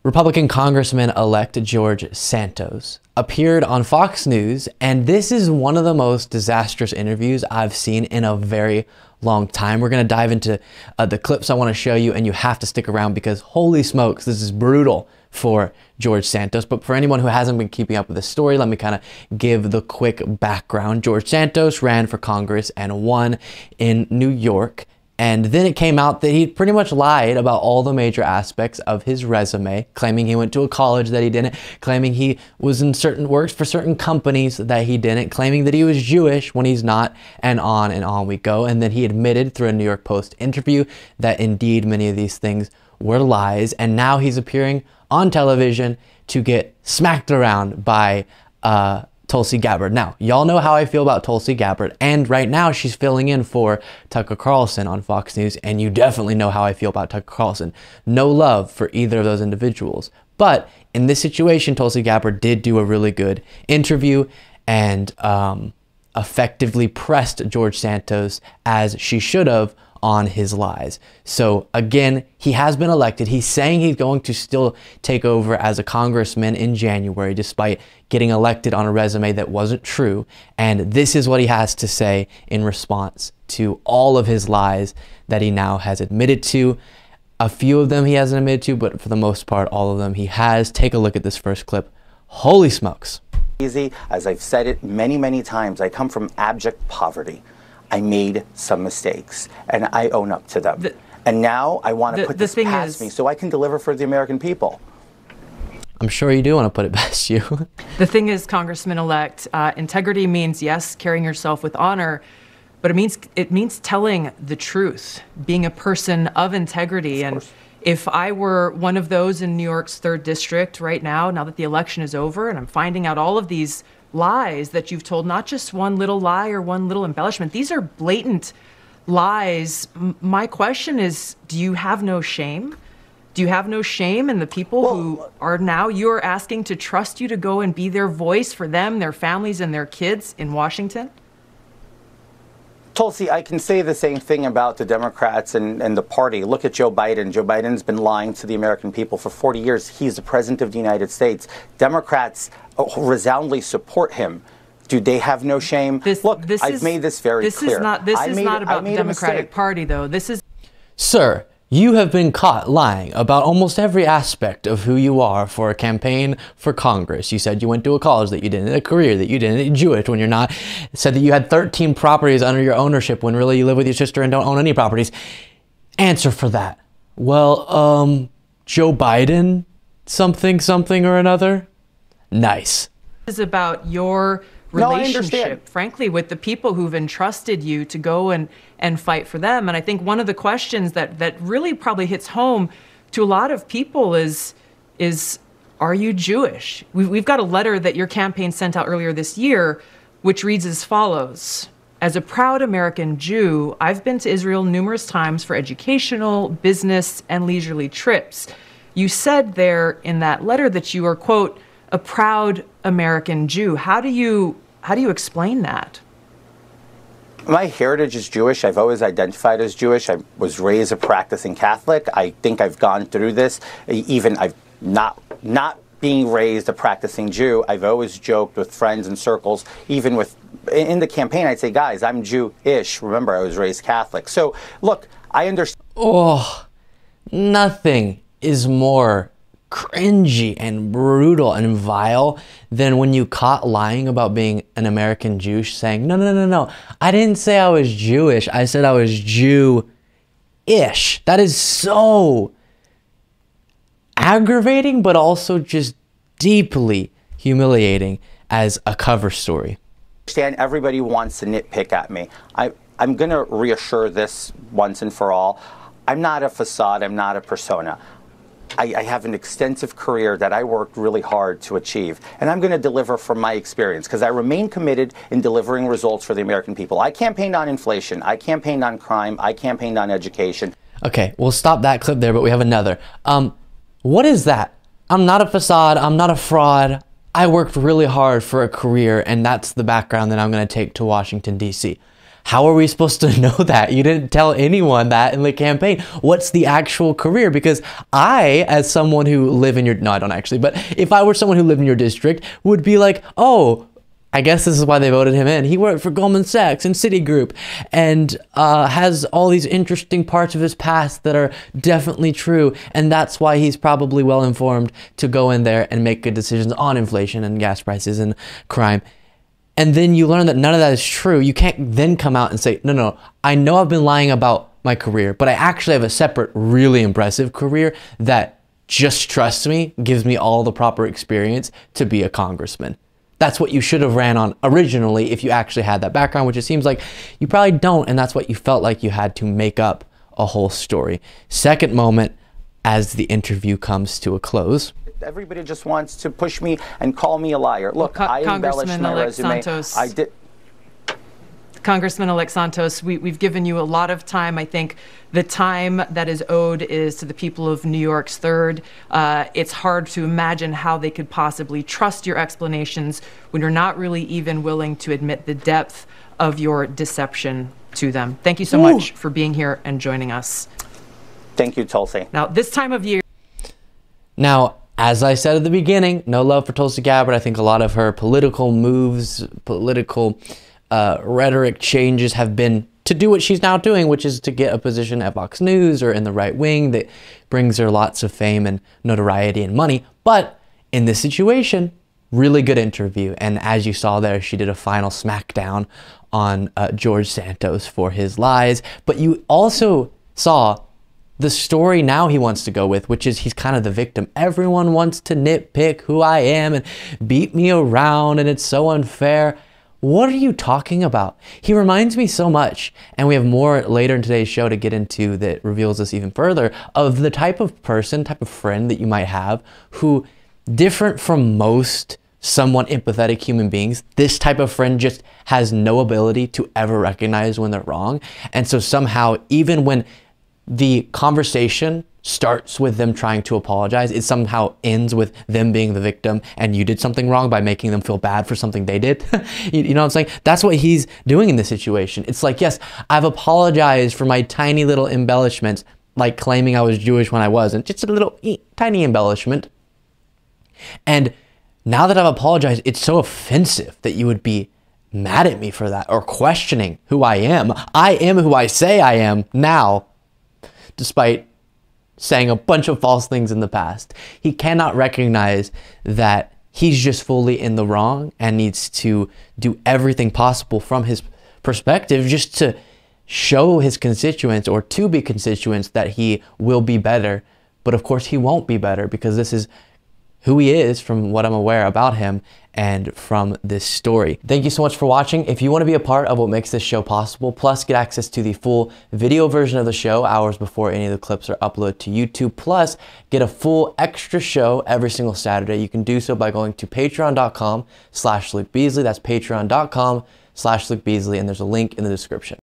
Republican Congressman-elect George Santos appeared on Fox News, and this is one of the most disastrous interviews I've seen in a very long time. We're going to dive into the clips I want to show you, and you have to stick around because holy smokes, this is brutal for George Santos. But for anyone who hasn't been keeping up with this story, let me kind of give the quick background. George Santos ran for Congress and won in New York. And then it came out that he pretty much lied about all the major aspects of his resume, claiming he went to a college that he didn't, claiming he was in works for certain companies that he didn't, claiming that he was Jewish when he's not, and on we go. And then he admitted through a New York Post interview that indeed many of these things were lies. And now he's appearing on television to get smacked around by Tulsi Gabbard. Now, y'all know how I feel about Tulsi Gabbard, and right now she's filling in for Tucker Carlson on Fox News, and you definitely know how I feel about Tucker Carlson. No love for either of those individuals. But in this situation, Tulsi Gabbard did do a really good interview and effectively pressed George Santos, as she should have, on his lies. So again, he has been elected. He's saying he's going to still take over as a congressman in January, despite getting elected on a resume that wasn't true. And this is what he has to say in response to all of his lies that he now has admitted to. A few of them he hasn't admitted to, but for the most part, all of them he has. Take a look at this first clip. Holy smokes. Easy, as I've said it many, many times, I come from abject poverty. I made some mistakes, and I own up to them. And now I want to put this past me so I can deliver for the American people. I'm sure you do want to put it past you. The thing is, Congressman-elect, integrity means, yes, carrying yourself with honor, but it means telling the truth, being a person of integrity. And if I were one of those in New York's 3rd District right now that the election is over, and I'm finding out all of these lies that you've told, not just one little lie or one little embellishment. These are blatant lies. My question is, do you have no shame? Do you have no shame in the people who are now, you're asking to trust you to go and be their voice for them, their families, and their kids in Washington? Tulsi, I can say the same thing about the Democrats and the party. Look at Joe Biden. Joe Biden's been lying to the American people for 40 years. He's the president of the United States. Democrats resoundingly support him. Do they have no shame? I've made this very clear. This is not about the Democratic Party, though. This is... Sir, you have been caught lying about almost every aspect of who you are for a campaign for Congress. You said you went to a college that you didn't, a career that you didn't, you're Jewish when you're not. Said that you had 13 properties under your ownership when really you live with your sister and don't own any properties. Answer for that. Well, Joe Biden, something or another? Nice. This is about your relationship, frankly, with the people who've entrusted you to go and fight for them. And I think one of the questions that really probably hits home to a lot of people is are you Jewish? We've got a letter that your campaign sent out earlier this year, which reads as follows. As a proud American Jew, I've been to Israel numerous times for educational, business, and leisurely trips. You said there in that letter that you are, quote, a proud American Jew. How do you explain that? My heritage is Jewish. I've always identified as Jewish. I was raised a practicing Catholic. I think I've gone through this. Even I've not being raised a practicing Jew. I've always joked with friends and circles, even in the campaign, I'd say, guys, I'm Jewish. Remember, I was raised Catholic. So look, I understand. Oh, nothing is more cringy and brutal and vile than when you caught lying about being an American Jew, saying, no, I didn't say I was Jewish. I said I was Jew-ish. That is so aggravating, but also just deeply humiliating as a cover story. Everybody wants to nitpick at me. I'm going to reassure this once and for all. I'm not a facade. I'm not a persona. I have an extensive career that I worked really hard to achieve, and I'm going to deliver from my experience because I remain committed in delivering results for the American people. I campaigned on inflation. I campaigned on crime. I campaigned on education. Okay, we'll stop that clip there, but we have another. What is that? I'm not a facade. I'm not a fraud. I worked really hard for a career, and that's the background that I'm going to take to Washington, D.C. How are we supposed to know that? You didn't tell anyone that in the campaign. What's the actual career? Because I, as someone who live in your, no, I don't actually, but if I were someone who lived in your district, would be like, oh, I guess this is why they voted him in. He worked for Goldman Sachs and Citigroup and has all these interesting parts of his past that are definitely true. And that's why he's probably well informed to go in there and make good decisions on inflation and gas prices and crime. And then you learn that none of that is true. You can't then come out and say, no, I know I've been lying about my career, but I actually have a separate, really impressive career that, just trust me, gives me all the proper experience to be a congressman. That's what you should have ran on originally if you actually had that background, which it seems like you probably don't, and that's what you felt like you had to make up a whole story. Second moment, as the interview comes to a close. Everybody just wants to push me and call me a liar. Look, I embellished my resume. I did. Congressman-elect Santos, we've given you a lot of time. I think the time that is owed is to the people of New York's 3rd. It's hard to imagine how they could possibly trust your explanations when you're not really even willing to admit the depth of your deception to them. Thank you so much for being here and joining us. Thank you, Tulsi. Now, this time of year... Now, as I said at the beginning, no love for Tulsi Gabbard. I think a lot of her political moves, political rhetoric changes have been to do what she's now doing, which is to get a position at Fox News or in the right wing that brings her lots of fame and notoriety and money. But in this situation, really good interview. And as you saw there, she did a final smackdown on George Santos for his lies. But you also saw the story now he wants to go with, which is he's kind of the victim. Everyone wants to nitpick who I am and beat me around, and it's so unfair. What are you talking about? He reminds me so much, and we have more later in today's show to get into that reveals this even further, of the type of person, type of friend that you might have who, different from most somewhat empathetic human beings, this type of friend just has no ability to ever recognize when they're wrong. And so somehow, even when the conversation starts with them trying to apologize, it somehow ends with them being the victim and you did something wrong by making them feel bad for something they did. You know what I'm saying? That's what he's doing in this situation. It's like, yes, I've apologized for my tiny little embellishments, like claiming I was Jewish when I wasn't, just a little tiny embellishment. And now that I've apologized, it's so offensive that you would be mad at me for that or questioning who I am. I am who I say I am now, despite saying a bunch of false things in the past. He cannot recognize that he's just fully in the wrong and needs to do everything possible from his perspective just to show his constituents or to be constituents that he will be better. But of course he won't be better because this is who he is from what I'm aware about him and from this story. Thank you so much for watching. If you want to be a part of what makes this show possible, plus get access to the full video version of the show hours before any of the clips are uploaded to YouTube, plus get a full extra show every single Saturday, you can do so by going to patreon.com/Luke Beasley. That's patreon.com/Luke Beasley, and there's a link in the description.